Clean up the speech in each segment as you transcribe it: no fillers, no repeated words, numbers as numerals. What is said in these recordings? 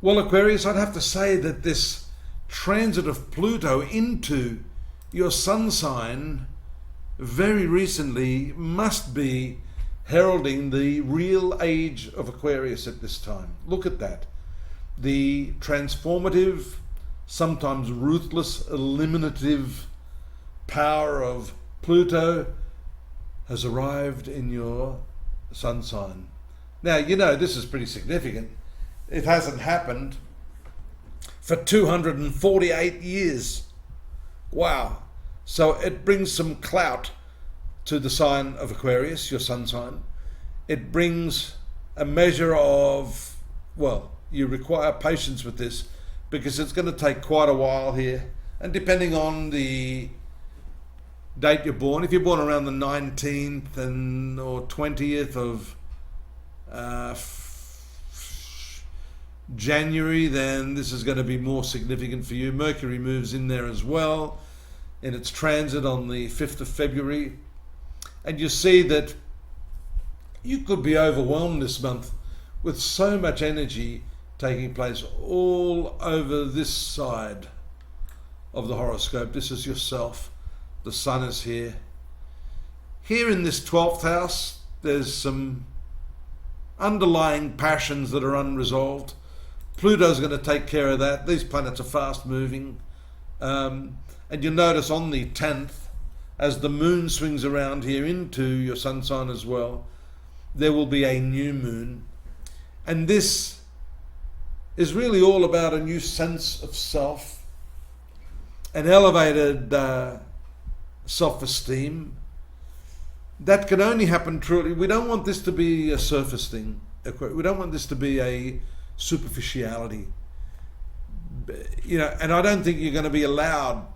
Well, Aquarius, I'd have to say that this transit of Pluto into your sun sign very recently must be heralding the real age of Aquarius at this time. Look at that. The transformative, sometimes ruthless, eliminative power of Pluto has arrived in your sun sign. Now, you know, this is pretty significant. It hasn't happened for 248 years. Wow. So it brings some clout to the sign of Aquarius, your sun sign. It brings a measure of, well, you require patience with this because it's going to take quite a while here. And depending on the date you're born, if you're born around the 19th or 20th of January, then this is going to be more significant for you. Mercury moves in there as well in its transit on the 5th of February. And you see that you could be overwhelmed this month with so much energy taking place all over this side of the horoscope. This is yourself. The sun is here. Here in this 12th house, there's some underlying passions that are unresolved. Pluto's going to take care of that. These planets are fast moving. And you'll notice on the 10th, as the moon swings around here into your sun sign as well, there will be a new moon. And this is really all about a new sense of self, an elevated self-esteem. That can only happen truly. We don't want this to be a surface thing. We don't want this to be a superficiality. You know, and I don't think you're going to be allowed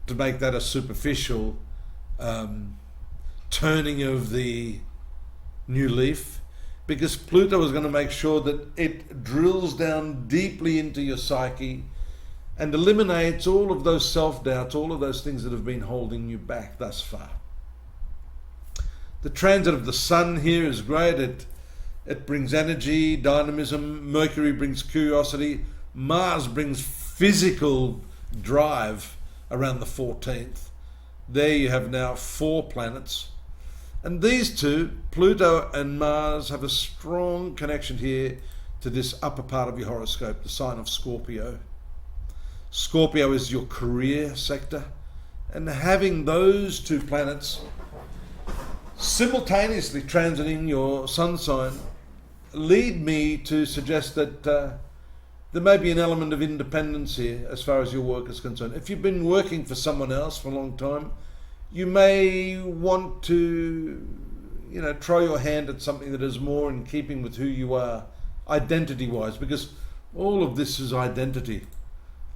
to make that a superficial turning of the new leaf, because Pluto is going to make sure that it drills down deeply into your psyche and eliminates all of those self-doubts, all of those things that have been holding you back thus far. The transit of the sun here is great. It brings energy, dynamism. Mercury brings curiosity. Mars brings physical drive around the 14th. There you have now 4 planets. And these two, Pluto and Mars, have a strong connection here to this upper part of your horoscope, the sign of Scorpio. Scorpio is your career sector. And having those 2 planets simultaneously transiting your sun sign lead me to suggest that there may be an element of independence here as far as your work is concerned. If you've been working for someone else for a long time, you may want to, try your hand at something that is more in keeping with who you are, identity-wise, because all of this is identity.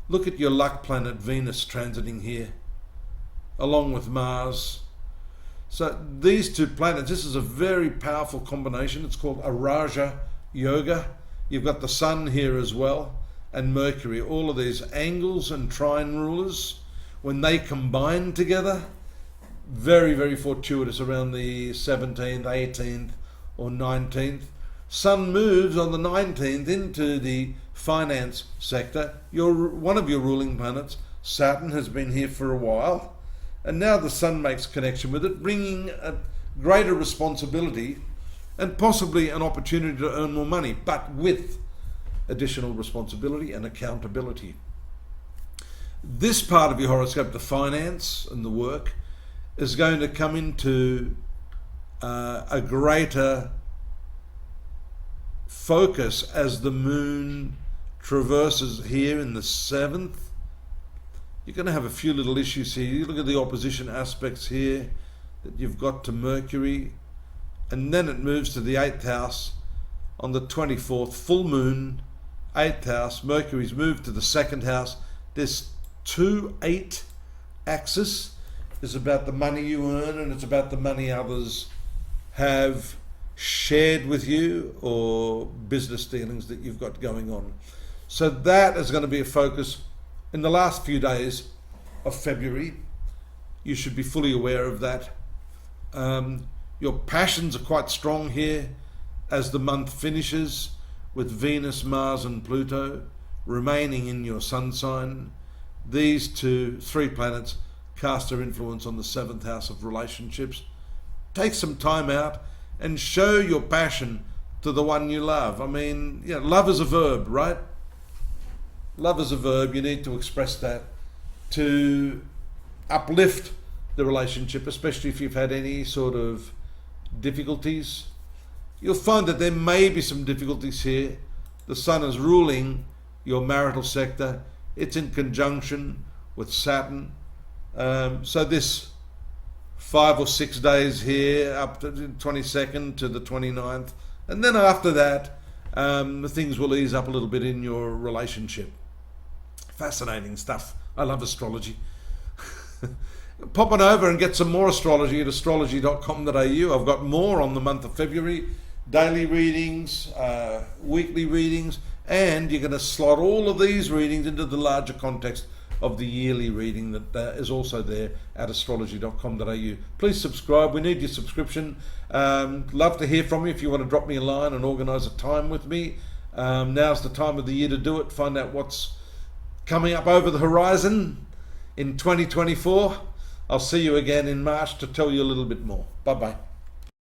Look at your luck planet Venus transiting here, along with Mars. So these 2 planets, this is a very powerful combination. It's called a Raja Yoga. You've got the sun here as well, and Mercury. All of these angles and trine rulers, when they combine together, very, very fortuitous around the 17th, 18th or 19th. Sun moves on the 19th into the finance sector. One of your ruling planets, Saturn, has been here for a while. And now the sun makes connection with it, bringing a greater responsibility and possibly an opportunity to earn more money, but with additional responsibility and accountability. This part of your horoscope, the finance and the work, is going to come into a greater focus as the moon traverses here in the 7th. You're going to have a few little issues here. You look at the opposition aspects here that you've got to Mercury, and then it moves to the 8th house on the 24th, full moon, 8th house. Mercury's moved to the 2nd house. This 2-8 axis is about the money you earn, and it's about the money others have shared with you or business dealings that you've got going on. So that is going to be a focus in the last few days of February. You should be fully aware of that. Your passions are quite strong here as the month finishes with Venus, Mars and Pluto. remaining in your sun sign. These three planets cast their influence on the 7th house of relationships. Take some time out and show your passion to the one you love. I mean, love is a verb, right? Love is a verb. You need to express that to uplift the relationship, especially if you've had any sort of difficulties. You'll find that there may be some difficulties here. The sun is ruling your marital sector. It's in conjunction with Saturn. So this 5 or 6 days here, up to the 22nd to the 29th, and then after that, things will ease up a little bit in your relationship. Fascinating stuff. I love astrology. Pop on over and get some more astrology at astrology.com.au. I've got more on the month of February, daily readings, weekly readings, and you're going to slot all of these readings into the larger context of the yearly reading that is also there at astrology.com.au. Please subscribe. We need your subscription. Love to hear from you if you want to drop me a line and organise a time with me. Now's the time of the year to do it. Find out what's coming up over the horizon in 2024. I'll see you again in March to tell you a little bit more. Bye-bye.